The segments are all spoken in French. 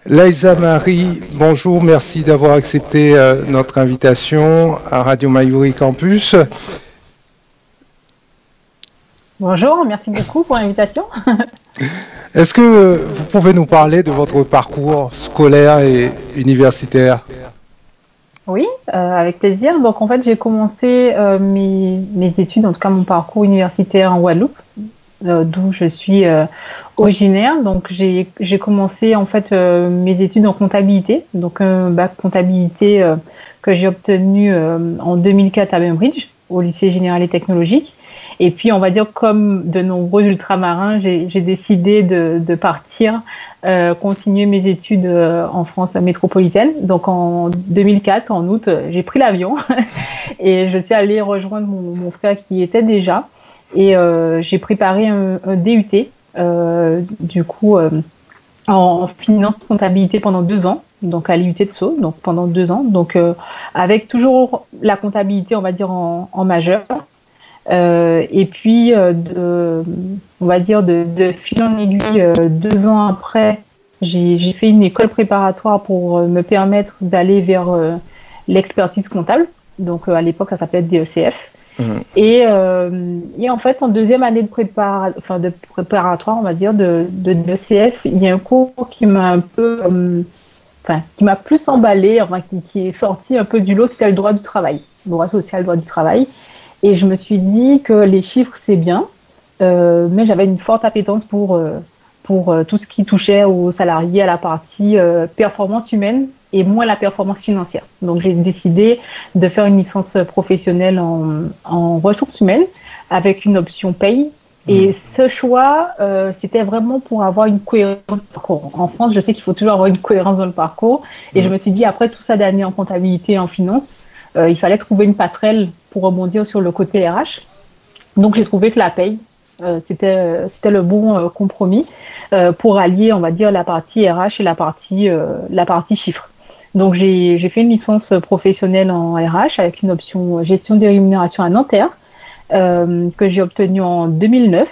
Laïsa Marie, bonjour, merci d'avoir accepté notre invitation à Radio Mayuri Campus. Bonjour, merci beaucoup pour l'invitation. Est-ce que vous pouvez nous parler de votre parcours scolaire et universitaire? Oui, avec plaisir. Donc en fait, j'ai commencé mes études, en tout cas mon parcours universitaire en Guadeloupe, d'où je suis originaire. Donc j'ai commencé en fait mes études en comptabilité, donc un bac comptabilité que j'ai obtenu en 2004 à Bainbridge, au lycée général et technologique. Et puis, on va dire, comme de nombreux ultramarins, j'ai décidé de partir, continuer mes études en France métropolitaine. Donc, en 2004, en août, j'ai pris l'avion et je suis allée rejoindre mon frère qui y était déjà. Et j'ai préparé un DUT, du coup, en finance comptabilité pendant 2 ans. Donc, à l'IUT de Sceaux, donc pendant 2 ans. Donc, avec toujours la comptabilité, on va dire, en majeur. Et puis, on va dire de fil en aiguille, 2 ans après, j'ai fait une école préparatoire pour me permettre d'aller vers l'expertise comptable. Donc, à l'époque, ça s'appelait DECF. Et en fait, en deuxième année de préparatoire, on va dire, de DECF, il y a un cours qui m'a un peu, qui m'a plus emballé, enfin, qui est sorti un peu du lot, c'était le droit du travail, le droit social, le droit du travail. Et je me suis dit que les chiffres, c'est bien, mais j'avais une forte appétence pour tout ce qui touchait aux salariés, à la partie performance humaine et moins la performance financière. Donc, j'ai décidé de faire une licence professionnelle en ressources humaines avec une option paye. Et ce choix, c'était vraiment pour avoir une cohérence dans le parcours. En France, je sais qu'il faut toujours avoir une cohérence dans le parcours. Et je me suis dit, après tout ça d'années en comptabilité et en finance, il fallait trouver une passerelle pour rebondir sur le côté RH. Donc, j'ai trouvé que la paye, c'était le bon compromis pour allier, on va dire, la partie RH et la partie chiffres. Donc, j'ai fait une licence professionnelle en RH avec une option gestion des rémunérations à Nanterre que j'ai obtenue en 2009.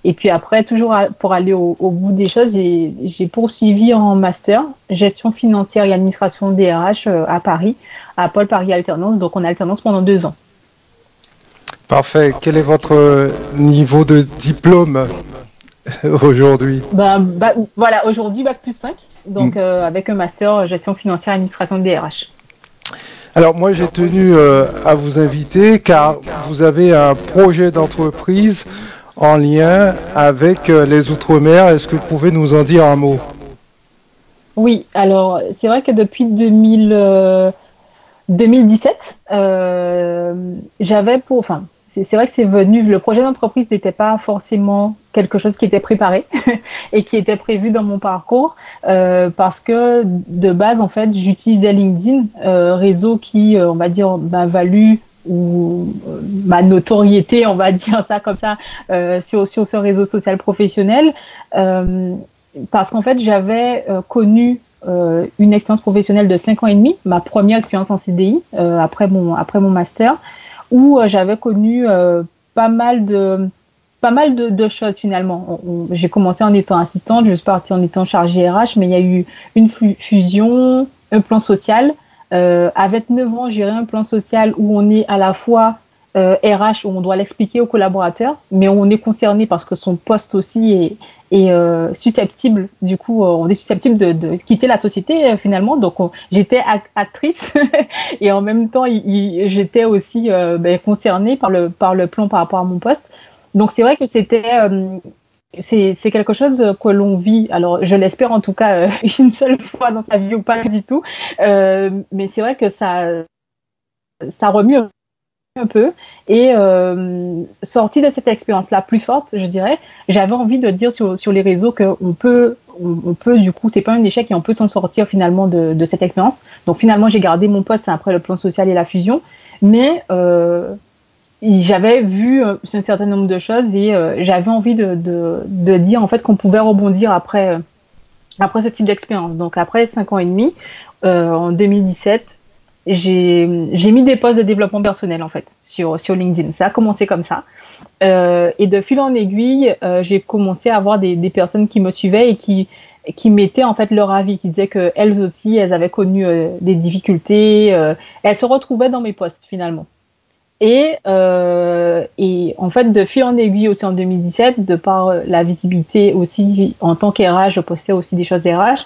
Et puis après, toujours pour aller au bout des choses, j'ai poursuivi en master gestion financière et administration des RH à Paris, à Paul Paris Alternance, donc en alternance pendant 2 ans. Parfait. Quel est votre niveau de diplôme aujourd'hui? Voilà, aujourd'hui, bac plus 5, donc avec un master gestion financière et administration des RH. Alors moi j'ai tenu à vous inviter car vous avez un projet d'entreprise en lien avec les Outre-mer. Est-ce que vous pouvez nous en dire un mot? Oui, alors c'est vrai que depuis 2017, c'est vrai que c'est venu, le projet d'entreprise n'était pas forcément quelque chose qui était préparé et qui était prévu dans mon parcours parce que de base, en fait, j'utilisais LinkedIn, réseau qui, on va dire, m'a valu ou ma notoriété, on va dire ça comme ça, sur ce réseau social professionnel, parce qu'en fait, j'avais connu une expérience professionnelle de 5 ans et demi, ma première expérience en CDI après mon master, où j'avais connu pas mal de choses finalement. J'ai commencé en étant assistante, je suis partie en étant chargée RH, mais il y a eu une fusion, un plan social. À 29 ans, j'ai un plan social où on est à la fois RH, où on doit l'expliquer aux collaborateurs, mais on est concerné parce que son poste aussi est susceptible, du coup, on est susceptible de quitter la société finalement. Donc, j'étais actrice et en même temps, j'étais aussi concernée par le plan par rapport à mon poste. Donc, c'est vrai que c'est quelque chose que l'on vit. Alors, je l'espère en tout cas une seule fois dans sa vie ou pas du tout. Mais c'est vrai que ça remue un peu. Et sortie de cette expérience-là plus forte, je dirais, j'avais envie de dire sur les réseaux qu'on peut, on peut du coup, c'est pas un échec et on peut s'en sortir finalement de cette expérience. Donc finalement, j'ai gardé mon poste après le plan social et la fusion, mais j'avais vu un certain nombre de choses et j'avais envie de dire en fait qu'on pouvait rebondir après ce type d'expérience. Donc après 5 ans et demi, en 2017, j'ai mis des posts de développement personnel en fait sur LinkedIn. Ça a commencé comme ça. Et de fil en aiguille, j'ai commencé à avoir des personnes qui me suivaient et qui qui mettaient en fait leur avis, qui disaient que elles aussi, elles avaient connu des difficultés. Elles se retrouvaient dans mes posts finalement. Et en fait, de fil en aiguille aussi en 2017, de par la visibilité aussi en tant qu'RH, je postais aussi des choses RH.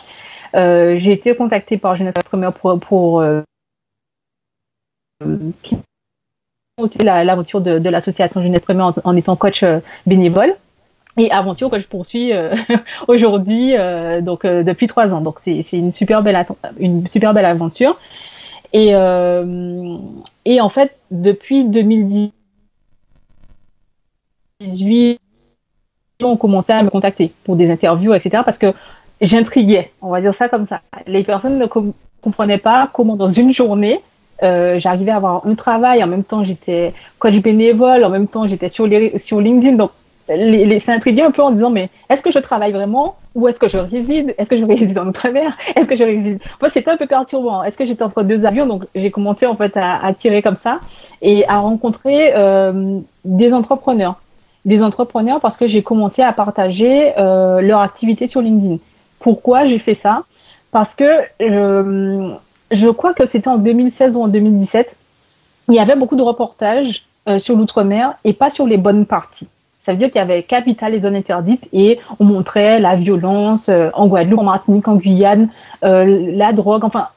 J'ai été contactée par Jeunesse Outre-mer pour aussi l'aventure de l'association Jeunesse Outre-mer en étant coach bénévole. Et aventure que je poursuis aujourd'hui, depuis 3 ans. Donc c'est une super belle aventure. Et en fait, depuis 2018, on commençait à me contacter pour des interviews, etc. Parce que j'intriguais, on va dire ça comme ça. Les personnes ne comprenaient pas comment dans une journée, j'arrivais à avoir un travail, en même temps j'étais coach bénévole, en même temps j'étais sur LinkedIn. Donc c'est intrigué un peu en disant, mais est-ce que je travaille vraiment ou est-ce que je réside? Est-ce que je réside en Outre-mer? Est-ce que je réside? Moi, c'était un peu perturbant. Est-ce que j'étais entre 2 avions? Donc, j'ai commencé en fait à tirer comme ça et à rencontrer des entrepreneurs. Des entrepreneurs parce que j'ai commencé à partager leur activité sur LinkedIn. Pourquoi j'ai fait ça? Parce que je crois que c'était en 2016 ou en 2017, il y avait beaucoup de reportages sur l'Outre-mer et pas sur les bonnes parties. Ça veut dire qu'il y avait capitale et zones interdites et on montrait la violence en Guadeloupe, en Martinique, en Guyane, la drogue. Enfin,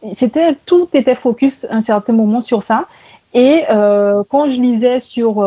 tout était focus à un certain moment sur ça. Et quand je lisais sur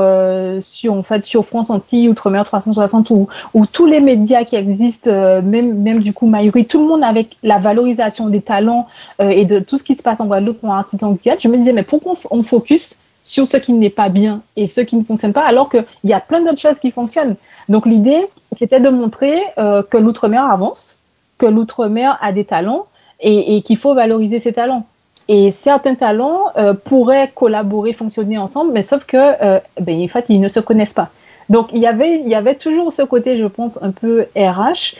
France Antilles, Outre-mer 360 ou tous les médias qui existent, même du coup Maïri, tout le monde avec la valorisation des talents et de tout ce qui se passe en Guadeloupe, en Martinique, en Guyane, je me disais mais pourquoi on focus sur ce qui n'est pas bien et ce qui ne fonctionne pas, alors qu'il y a plein d'autres choses qui fonctionnent. Donc l'idée, c'était de montrer que l'Outre-mer avance, que l'Outre-mer a des talents et qu'il faut valoriser ces talents. Et certains talents pourraient collaborer, fonctionner ensemble, mais sauf que en fait, ils ne se connaissent pas. Donc il y avait toujours ce côté, je pense, un peu RH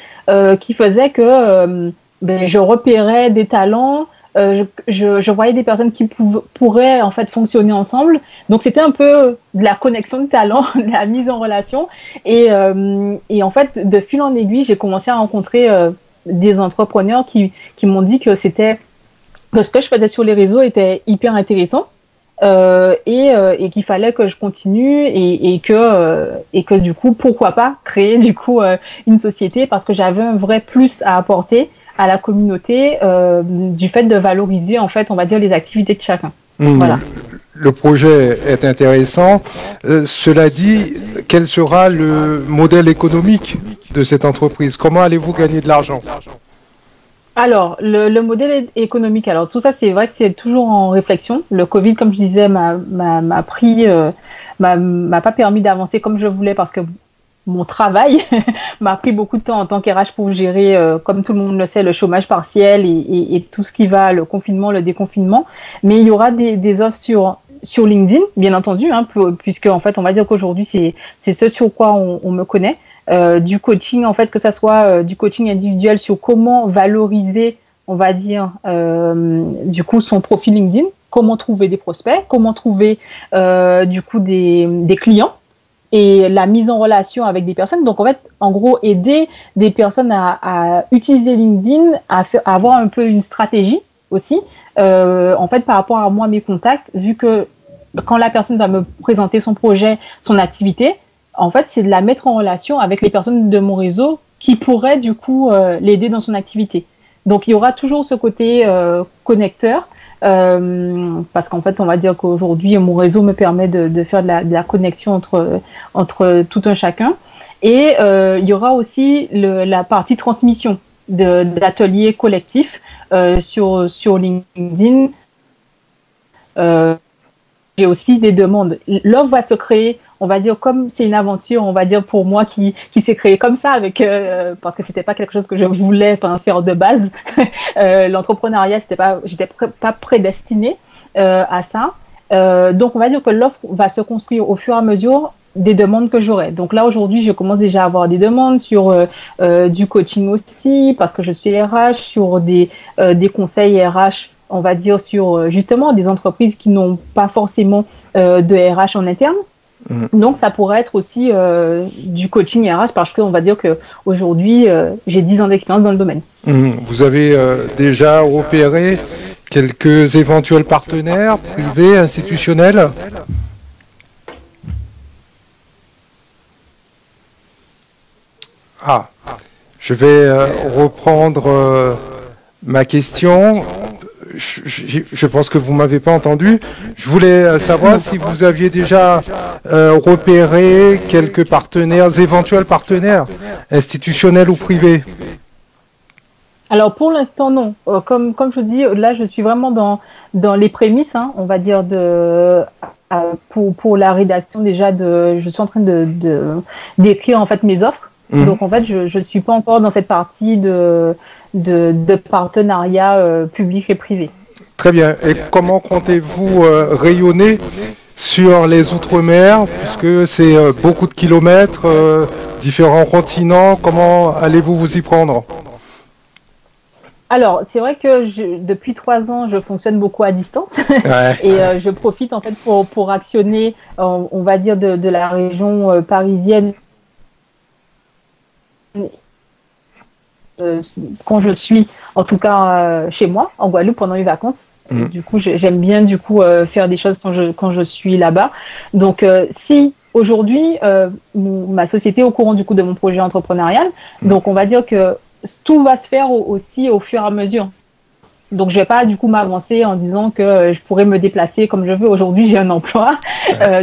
qui faisait que je repérais des talents. Je voyais des personnes qui pourraient en fait fonctionner ensemble. Donc c'était un peu de la connexion de talent, de la mise en relation. Et en fait, de fil en aiguille, j'ai commencé à rencontrer des entrepreneurs qui m'ont dit que ce que je faisais sur les réseaux était hyper intéressant et qu'il fallait que je continue et que du coup pourquoi pas créer du coup une société parce que j'avais un vrai plus à apporter à la communauté du fait de valoriser en fait on va dire les activités de chacun. Voilà. Le projet est intéressant. Cela dit, quel sera le modèle économique de cette entreprise? Comment allez-vous gagner de l'argent? Alors, le modèle économique, alors tout ça, c'est vrai que c'est toujours en réflexion. Le Covid, comme je disais, m'a pas permis d'avancer comme je voulais parce que mon travail m'a pris beaucoup de temps en tant qu'RH pour gérer, comme tout le monde le sait, le chômage partiel et tout ce qui va, le confinement, le déconfinement. Mais il y aura des offres sur LinkedIn, bien entendu, puisque en fait, on va dire qu'aujourd'hui, c'est ce sur quoi on me connaît. Du coaching, en fait, que ça soit du coaching individuel sur comment valoriser, on va dire, du coup, son profil LinkedIn, comment trouver des prospects, comment trouver, du coup, des clients et la mise en relation avec des personnes. Donc, en fait, en gros, aider des personnes à utiliser LinkedIn, à avoir un peu une stratégie aussi, en fait, par rapport à moi, mes contacts, vu que quand la personne va me présenter son projet, son activité, en fait, c'est de la mettre en relation avec les personnes de mon réseau qui pourraient, du coup, l'aider dans son activité. Donc, il y aura toujours ce côté connecteur, parce qu'en fait, on va dire qu'aujourd'hui, mon réseau me permet de faire de la connexion entre tout un chacun. Et il y aura aussi la partie transmission d'ateliers collectifs sur LinkedIn. J'ai aussi des demandes. L'offre va se créer, on va dire, comme c'est une aventure, on va dire pour moi qui s'est créée comme ça parce que c'était pas quelque chose que je voulais faire de base. L'entrepreneuriat, j'étais pas prédestinée à ça. Donc on va dire que l'offre va se construire au fur et à mesure des demandes que j'aurai. Donc là aujourd'hui, je commence déjà à avoir des demandes sur du coaching aussi parce que je suis RH, sur des conseils RH. On va dire sur justement des entreprises qui n'ont pas forcément de RH en interne. Donc, ça pourrait être aussi du coaching RH parce qu'on va dire qu'aujourd'hui, j'ai 10 ans d'expérience dans le domaine. Vous avez déjà repéré quelques éventuels partenaires privés, institutionnels? Ah, je vais reprendre ma question. Je pense que vous m'avez pas entendu. Je voulais savoir si vous aviez déjà repéré quelques partenaires, éventuels partenaires, institutionnels ou privés. Alors pour l'instant non. Comme je vous dis, là je suis vraiment dans les prémices, hein, on va dire pour la rédaction déjà je suis en train d'écrire en fait mes offres. Donc en fait je suis pas encore dans cette partie de partenariat public et privé. Très bien. Et comment comptez-vous rayonner sur les Outre-mer, puisque c'est beaucoup de kilomètres, différents continents? Comment allez-vous vous y prendre? Alors, c'est vrai que depuis 3 ans, je fonctionne beaucoup à distance et je profite en fait pour actionner, on va dire, de la région parisienne. Quand je suis, en tout cas, chez moi, en Guadeloupe, pendant les vacances. Du coup, j'aime bien faire des choses quand je suis là-bas. Donc, si aujourd'hui, ma société est au courant du coup de mon projet entrepreneurial, donc on va dire que tout va se faire aussi au fur et à mesure. Donc, je vais pas du coup m'avancer en disant que je pourrais me déplacer comme je veux. Aujourd'hui, j'ai un emploi,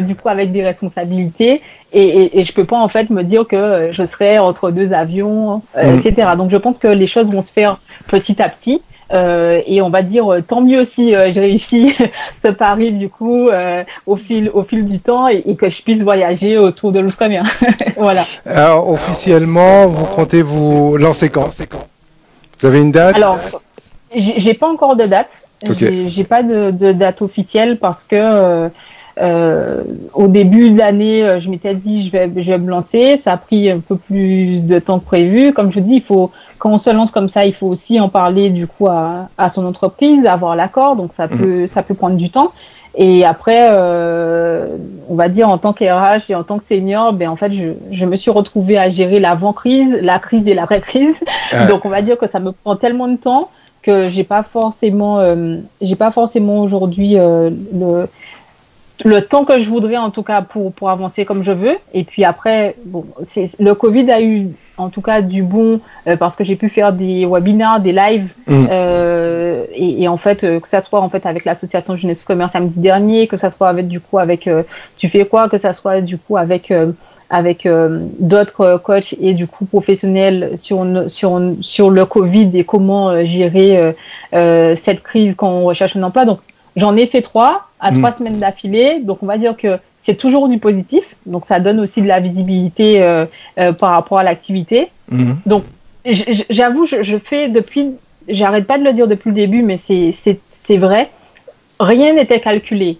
du coup avec des responsabilités, et je peux pas en fait me dire que je serai entre 2 avions, etc. Donc, je pense que les choses vont se faire petit à petit. Et on va dire tant mieux si je réussis ce pari du coup au fil du temps et que je puisse voyager autour de l'Outre-mer. Voilà. Alors officiellement, vous comptez vous lancer quand? Vous avez une date? Alors, j'ai pas encore de date. Okay. J'ai pas de date officielle parce que au début de l'année, je m'étais dit je vais me lancer. Ça a pris un peu plus de temps que prévu. Comme je dis, quand on se lance comme ça, il faut aussi en parler du coup à son entreprise, avoir l'accord. Donc ça peut prendre du temps. Et après, on va dire en tant qu'RH et en tant que senior, en fait, je me suis retrouvée à gérer l'avant-crise, la crise et l'après-crise. Donc on va dire que ça me prend tellement de temps que j'ai pas forcément aujourd'hui le temps que je voudrais en tout cas pour avancer comme je veux. Et puis après, bon, le Covid a eu en tout cas du bon parce que j'ai pu faire des webinaires, des lives et en fait que ça soit en fait avec l'association Jeunesse Commerce samedi dernier, que ça soit avec tu fais quoi, que ça soit du coup avec d'autres coachs et du coup professionnels sur le Covid et comment gérer cette crise quand on recherche un emploi. Donc j'en ai fait 3 à 3 semaines d'affilée. Donc, on va dire que c'est toujours du positif. Donc, ça donne aussi de la visibilité par rapport à l'activité. Donc, j'avoue, je fais j'arrête pas de le dire depuis le début, mais c'est vrai. Rien n'était calculé.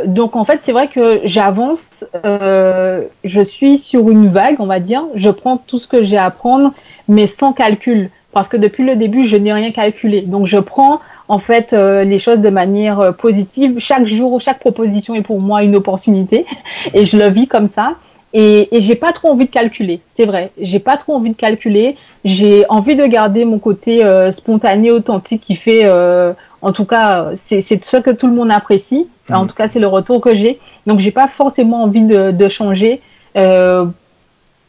Donc, en fait, c'est vrai que j'avance. Je suis sur une vague, on va dire. Je prends tout ce que j'ai à prendre, mais sans calcul. Parce que depuis le début, je n'ai rien calculé. Donc, je prends en fait les choses de manière positive. Chaque jour, chaque proposition est pour moi une opportunité et je le vis comme ça. Et j'ai pas trop envie de calculer, c'est vrai. J'ai pas trop envie de calculer. J'ai envie de garder mon côté spontané, authentique qui fait, en tout cas, c'est ce que tout le monde apprécie. En tout cas, c'est le retour que j'ai. Donc, j'ai pas forcément envie de changer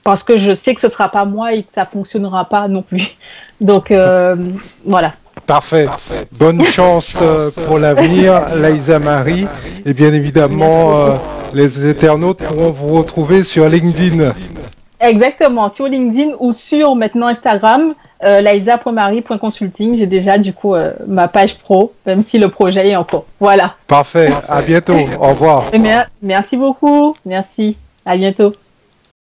parce que je sais que ce sera pas moi et que ça fonctionnera pas non plus. Donc, voilà. Parfait. Bonne chance pour l'avenir, Laïsa Marie. Et bien évidemment, les internautes pourront vous retrouver sur LinkedIn. Exactement, sur LinkedIn ou sur maintenant Instagram, laïsa.marie.consulting. J'ai déjà du coup ma page pro, même si le projet est en cours. Voilà. Parfait. À bientôt. Au revoir. Merci beaucoup. Merci. À bientôt.